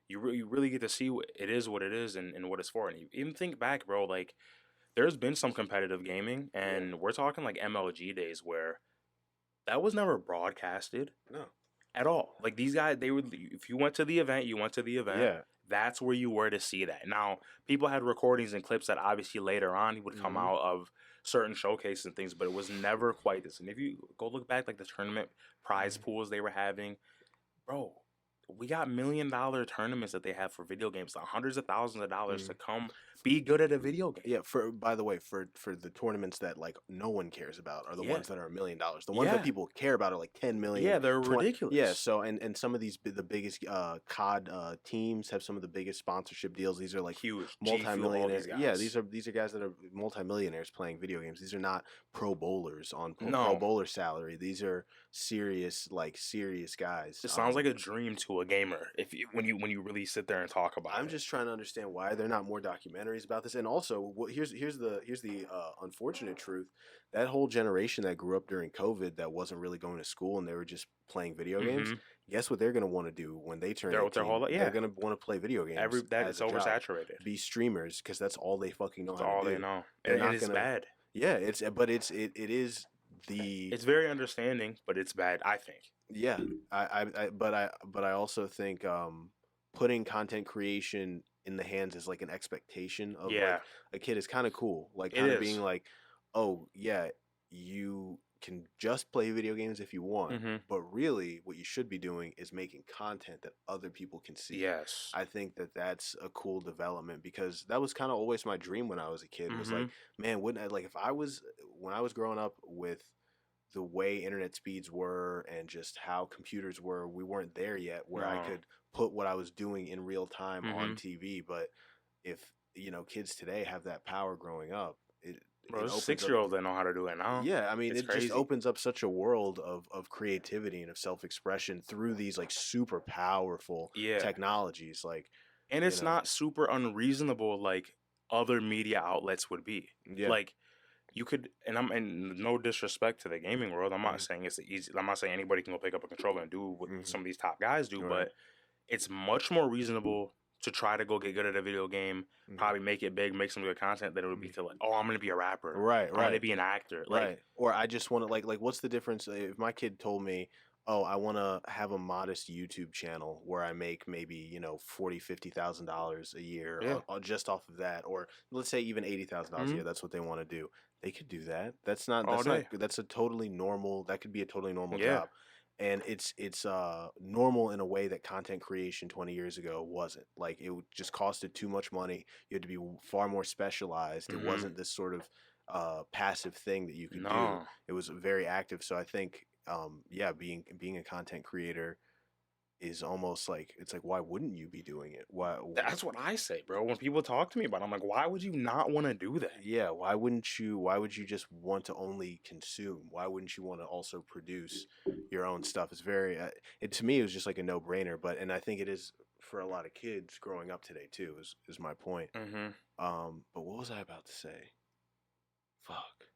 Speaker 1: you really get to see what it is and what it's for. And you even think back, bro, like there's been some competitive gaming, and we're talking like MLG days where that was never broadcasted.
Speaker 2: No.
Speaker 1: At all. Like these guys, they would, if you went to the event, you went to the event.
Speaker 2: Yeah.
Speaker 1: That's where you were to see that. Now, people had recordings and clips that obviously later on would come out of certain showcases and things, but it was never quite this. And if you go look back, like the tournament prize pools they were having, bro, we got $1 million tournaments that they have for video games, like hundreds of thousands of dollars
Speaker 2: Mm.
Speaker 1: to come be good at a video game.
Speaker 2: Yeah, by the way, for the tournaments that like no one cares about are the
Speaker 1: Yeah.
Speaker 2: ones that are $1 million. The ones that
Speaker 1: Yeah.
Speaker 2: people care about are like 10 million.
Speaker 1: Yeah, they're
Speaker 2: 20
Speaker 1: ridiculous.
Speaker 2: Yeah, so and some of these the biggest COD teams have some of the biggest sponsorship deals. These are like
Speaker 1: Huge.
Speaker 2: multi-millionaires.
Speaker 1: Guys.
Speaker 2: Yeah, these are guys that are multi-millionaires playing video games. These are not pro bowlers on pro
Speaker 1: No.
Speaker 2: bowler salary. These are serious guys.
Speaker 1: It sounds like a dream to a gamer if you, when you really sit there and talk about it.
Speaker 2: I'm just trying to understand why there are not more documentaries about this. And also, here's the unfortunate truth: that whole generation that grew up during COVID that wasn't really going to school and they were just playing video games. Guess what they're going to want to do when they turn 18?
Speaker 1: Their whole life, yeah.
Speaker 2: They're going to want to play video games.
Speaker 1: It's oversaturated.
Speaker 2: Be streamers because that's all they fucking know
Speaker 1: That's
Speaker 2: how
Speaker 1: all
Speaker 2: to do.
Speaker 1: they know.
Speaker 2: They're
Speaker 1: And
Speaker 2: not
Speaker 1: it is
Speaker 2: gonna-
Speaker 1: bad.
Speaker 2: Yeah, it is the.
Speaker 1: It's very understanding, but it's bad, I think.
Speaker 2: Yeah, but I also think putting content creation in the hands is like an expectation of like a kid is kind of cool. Like kind of being like, oh yeah, you can just play video games if you want, but really what you should be doing is making content that other people can see.
Speaker 1: Yes.
Speaker 2: I think that that's a cool development because that was kind of always my dream when I was a kid. Was like, man, wouldn't I like when I was growing up with the way internet speeds were and just how computers were, we weren't there yet where I could put what I was doing in real time on TV. But if kids today have that power growing up,
Speaker 1: Bro, 6-year-olds that know how to do it now.
Speaker 2: Yeah, I mean,
Speaker 1: it's
Speaker 2: it
Speaker 1: crazy.
Speaker 2: just opens up such a world of creativity and of self-expression through these like super powerful technologies. Like,
Speaker 1: and it's not super unreasonable like other media outlets would be.
Speaker 2: Yeah.
Speaker 1: Like you could, and no disrespect to the gaming world. I'm not saying it's easy. I'm not saying anybody can go pick up a controller and do what some of these top guys do, but it's much more reasonable to try to go get good at a video game, probably make it big, make some good content, than it would be to like, oh, I'm gonna be a rapper,
Speaker 2: right?
Speaker 1: I'm gonna be an actor, like,
Speaker 2: right? Or I just want to like what's the difference if my kid told me, oh, I want to have a modest YouTube channel where I make maybe $40,000-$50,000 a year just off of that, or let's say even $80,000 a year. That's what they want to do. They could do that. That's not that's a totally normal. That could be a totally normal job. And it's normal in a way that content creation 20 years ago wasn't. Like it just costed too much money. You had to be far more specialized. It wasn't this sort of passive thing that you could do. It was very active. So I think being a content creator is almost like, it's like, why wouldn't you be doing it? Why?
Speaker 1: That's what I say, bro. When people talk to me about it, I'm like, why would you not want to do that?
Speaker 2: Yeah, why would you just want to only consume? Why wouldn't you want to also produce your own stuff? It's very to me it was just like a no-brainer, and I think it is for a lot of kids growing up today too, is my point. But what was I about to say? Fuck.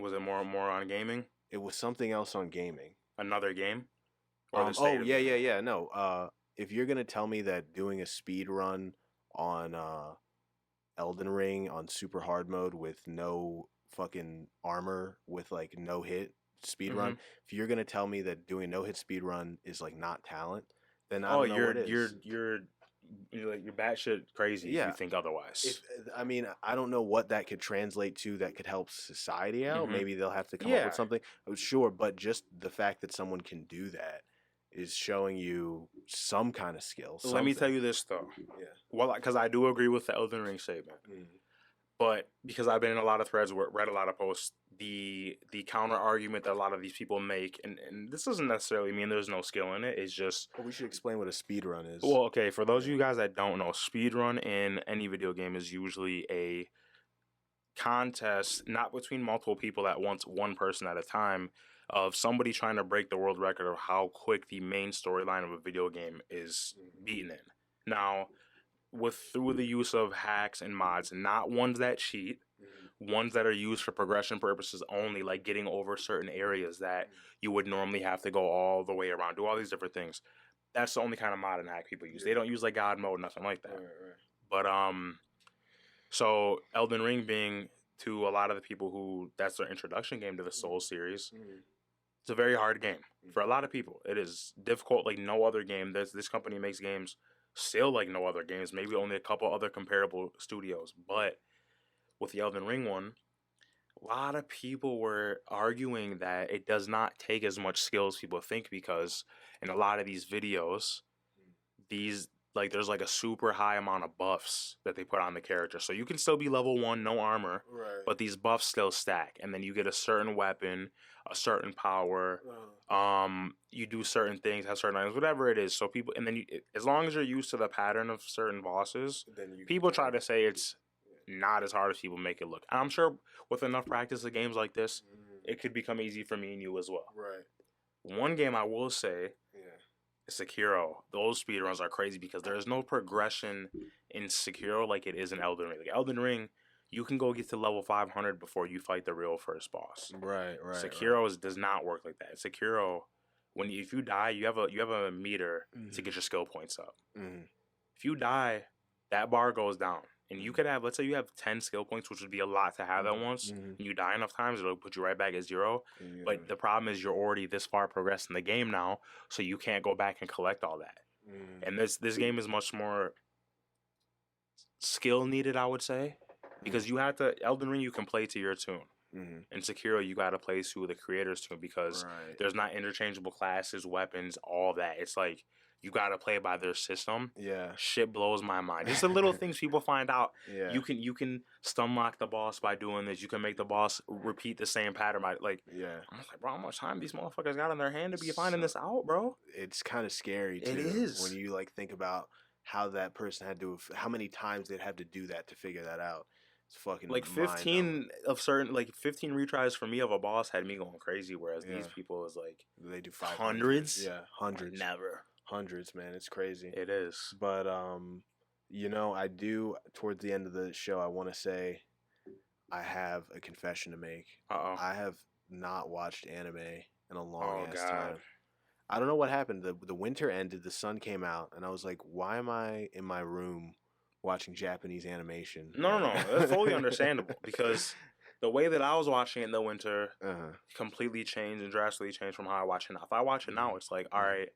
Speaker 1: Was it more on gaming?
Speaker 2: It was something else on gaming.
Speaker 1: Another game?
Speaker 2: No. If you're gonna tell me that doing a speed run on Elden Ring on super hard mode with no fucking armor, with like no hit speed run, if you're gonna tell me that doing a no hit speed run is like not talent, then I don't know what it is.
Speaker 1: You're batshit crazy if you think otherwise.
Speaker 2: I don't know what that could translate to that could help society out. Maybe they'll have to come up with something. Sure, but just the fact that someone can do that is showing you some kind of skill.
Speaker 1: Let me tell you this though.
Speaker 2: Yeah.
Speaker 1: Well, because I do agree with the Elden Ring statement, but because I've been in a lot of threads, read a lot of posts, the counter argument that a lot of these people make, and this doesn't necessarily mean there's no skill in it. It's just
Speaker 2: we should explain what a speed run is.
Speaker 1: Well, okay, for those of you guys that don't know, speed run in any video game is usually a contest, not between multiple people at once, one person at a time, of somebody trying to break the world record of how quick the main storyline of a video game is beaten in. Now, through the use of hacks and mods, not ones that cheat, ones that are used for progression purposes only, like getting over certain areas that you would normally have to go all the way around, do all these different things. That's the only kind of mod and hack people use. They don't use like God mode, nothing like that. But so Elden Ring being, to a lot of the people who that's their introduction game to the Souls series, it's a very hard game for a lot of people. It is difficult like no other game. This company makes games still like no other games, maybe only a couple other comparable studios. But with the Elden Ring one, a lot of people were arguing that it does not take as much skill as people think, because in a lot of these videos, these like there's like a super high amount of buffs that they put on the character. So you can still be level 1, no armor,
Speaker 2: Right.
Speaker 1: but these buffs still stack, and then you get a certain weapon, a certain power. You do certain things, have certain items, whatever it is. So people, and then as long as you're used to the pattern of certain bosses,
Speaker 2: Then you
Speaker 1: people try to say it's not as hard as people make it look. And I'm sure with enough practice of games like this, it could become easy for me and you as well.
Speaker 2: Right.
Speaker 1: One game I will say, Sekiro, those speedruns are crazy because there is no progression in Sekiro like it is in Elden Ring. Like Elden Ring, you can go get to level 500 before you fight the real first boss.
Speaker 2: Right.
Speaker 1: Sekiro does not work like that. Sekiro, if you die, you have a meter to get your skill points up. If you die, that bar goes down. And you could have, let's say you have 10 skill points, which would be a lot to have at once. And you die enough times, it'll put you right back at 0.
Speaker 2: Yeah.
Speaker 1: But the problem is you're already this far progressed in the game now, so you can't go back and collect all that. And this game is much more skill needed, I would say, because you have to, Elden Ring, you can play to your tune. In Sekiro, you got to play to the creator's tune because there's not interchangeable classes, weapons, all that. It's like, you got to play by their system.
Speaker 2: Yeah.
Speaker 1: Shit blows my mind. Just the little things people find out.
Speaker 2: Yeah.
Speaker 1: You can stun lock the boss by doing this. You can make the boss repeat the same pattern. I'm like, bro, how much time these motherfuckers got on their hand to be finding this out, bro?
Speaker 2: It's kind of scary, too.
Speaker 1: It is.
Speaker 2: When you, like, think about how that person had to, how many times they'd have to do that to figure that out. It's fucking
Speaker 1: like 15 15 retries for me of a boss had me going crazy, whereas these people is like,
Speaker 2: they do
Speaker 1: hundreds.
Speaker 2: Yeah, hundreds.
Speaker 1: Never.
Speaker 2: Hundreds, man. It's crazy.
Speaker 1: It is.
Speaker 2: But you know, I do towards the end of the show I want to say I have a confession to make. I have not watched anime in a long ass time. I don't know what happened. The winter ended, the sun came out, and I was like, why am I in my room watching Japanese animation?
Speaker 1: No. That's totally understandable because the way that I was watching it in the winter completely changed and drastically changed from how I watch it now. If I watch it now, it's like, all right,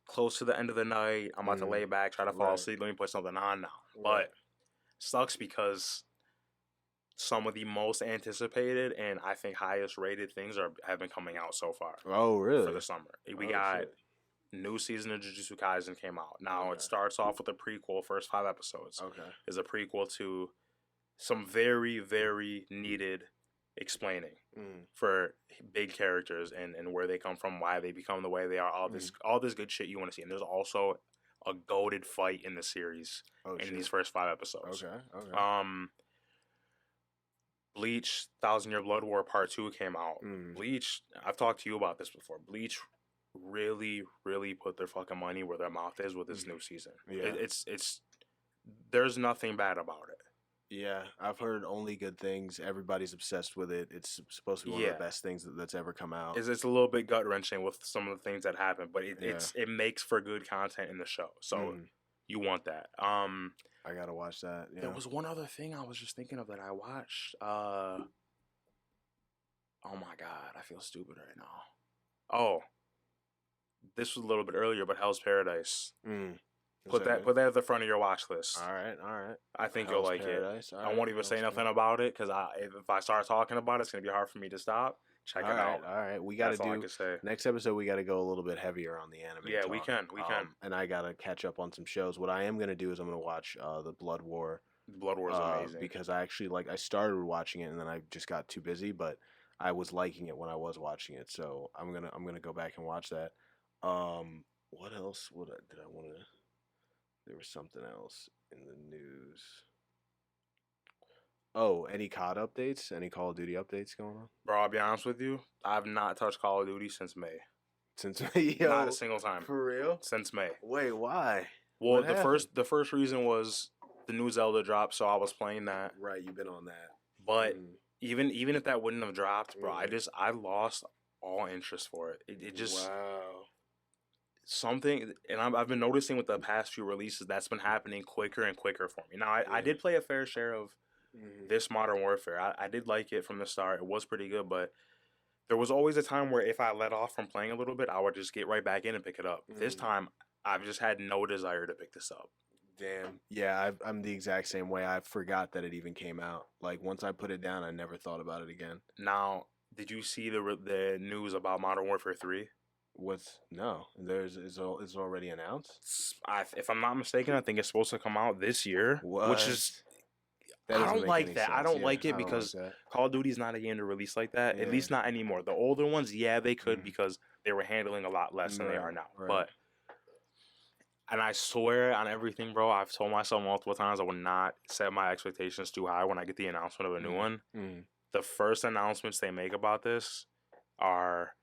Speaker 1: close to the end of the night, I'm about to lay back, try to fall asleep, let me put something on now. But sucks because some of the most anticipated and I think highest rated things have been coming out so far.
Speaker 2: Oh, really?
Speaker 1: For the summer. We got new season of Jujutsu Kaisen came out. Now it starts off with a prequel, first 5 episodes. Is a prequel to some very, very needed explaining for big characters and where they come from, why they become the way they are, all this good shit you want to see. And there's also a goated fight in the series these first 5 episodes. Bleach, 1,000 Year Blood War Part 2 came out. Bleach, I've talked to you about this before. Bleach really, really put their fucking money where their mouth is with this new season. It's there's nothing bad about it.
Speaker 2: Yeah, I've heard only good things. Everybody's obsessed with it. It's supposed to be one of the best things that's ever come out.
Speaker 1: It's a little bit gut wrenching with some of the things that happen, but it makes for good content in the show. So you want that.
Speaker 2: I gotta watch that. Yeah.
Speaker 1: There was one other thing I was just thinking of that I watched. Oh my god, I feel stupid right now. Oh, this was a little bit earlier, but Hell's Paradise. Put that at the front of your watch list.
Speaker 2: All right.
Speaker 1: I think you'll like it. I won't even say nothing about it because if I start talking about it, it's gonna be hard for me to stop. Check it out.
Speaker 2: All right. We gotta next episode. We gotta go a little bit heavier on the anime.
Speaker 1: Yeah,
Speaker 2: talk.
Speaker 1: we can.
Speaker 2: And I gotta catch up on some shows. What I am gonna do is I'm gonna watch the Blood War.
Speaker 1: The Blood War is amazing
Speaker 2: because I actually I started watching it and then I just got too busy, but I was liking it when I was watching it. So I'm gonna go back and watch that. What else did I want to? There was something else in the news. Oh, any COD updates? Any Call of Duty updates going on?
Speaker 1: Bro, I'll be honest with you. I've not touched Call of Duty since May.
Speaker 2: Since May? Yo,
Speaker 1: not a single time.
Speaker 2: For real?
Speaker 1: Since May.
Speaker 2: Wait, why?
Speaker 1: Well, the first reason was the new Zelda dropped, so I was playing that.
Speaker 2: Right, you've been on that.
Speaker 1: But even if that wouldn't have dropped, bro, I lost all interest for it. It just something, and I've been noticing with the past few releases that's been happening quicker and quicker for me. Now I did play a fair share of this Modern Warfare. I did like it from the start. It was pretty good, but there was always a time where if I let off from playing a little bit, I would just get right back in and pick it up. This time, I've just had no desire to pick this up.
Speaker 2: Damn. Yeah, I'm the exact same way. I forgot that it even came out. Like, once I put it down, I never thought about it again.
Speaker 1: Now, did you see the news about Modern Warfare 3?
Speaker 2: It's already announced.
Speaker 1: If I'm not mistaken, I think it's supposed to come out this year, which is
Speaker 2: That
Speaker 1: I
Speaker 2: doesn't
Speaker 1: don't
Speaker 2: make
Speaker 1: like
Speaker 2: any
Speaker 1: that. I
Speaker 2: sense.
Speaker 1: don't
Speaker 2: Yeah,
Speaker 1: like
Speaker 2: I
Speaker 1: it
Speaker 2: don't like
Speaker 1: because
Speaker 2: that.
Speaker 1: Call of Duty's not a game to release like that. At
Speaker 2: Yeah.
Speaker 1: least not anymore. The older ones, yeah, they could
Speaker 2: Mm.
Speaker 1: because they were handling a lot less than they are
Speaker 2: Right,
Speaker 1: now.
Speaker 2: right.
Speaker 1: But and I swear on everything, bro, I've told myself multiple times I would not set my expectations too high when I get the announcement of a new one. The first announcements they make about this are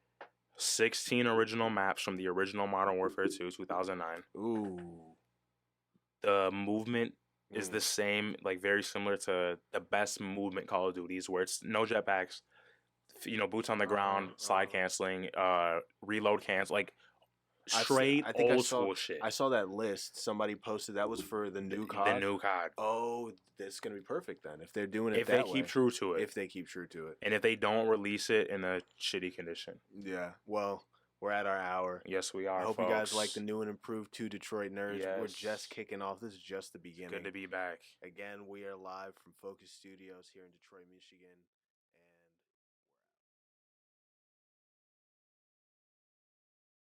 Speaker 1: 16 original maps from the original Modern Warfare 2, 2009.
Speaker 2: Ooh.
Speaker 1: The movement is the same, like very similar to the best movement Call of Duties, where it's no jetpacks, boots on the ground, slide canceling, reload cancel, like straight
Speaker 2: I think
Speaker 1: old school shit.
Speaker 2: I saw that list. Somebody posted that was for the new
Speaker 1: The
Speaker 2: COD.
Speaker 1: new COD.
Speaker 2: Oh, that's gonna be perfect then if they're doing it
Speaker 1: If
Speaker 2: that
Speaker 1: they
Speaker 2: way.
Speaker 1: keep true to it.
Speaker 2: If they keep true to it.
Speaker 1: And if they don't release it in a shitty condition.
Speaker 2: Yeah. Well, we're at our hour.
Speaker 1: Yes, we are.
Speaker 2: I hope
Speaker 1: folks.
Speaker 2: you guys like the new and improved 2 Detroit Nerds.
Speaker 1: Yes.
Speaker 2: We're just kicking off. This is just the beginning.
Speaker 1: Good to be back.
Speaker 2: Again, we are live from Phocus Studios here in Detroit, Michigan.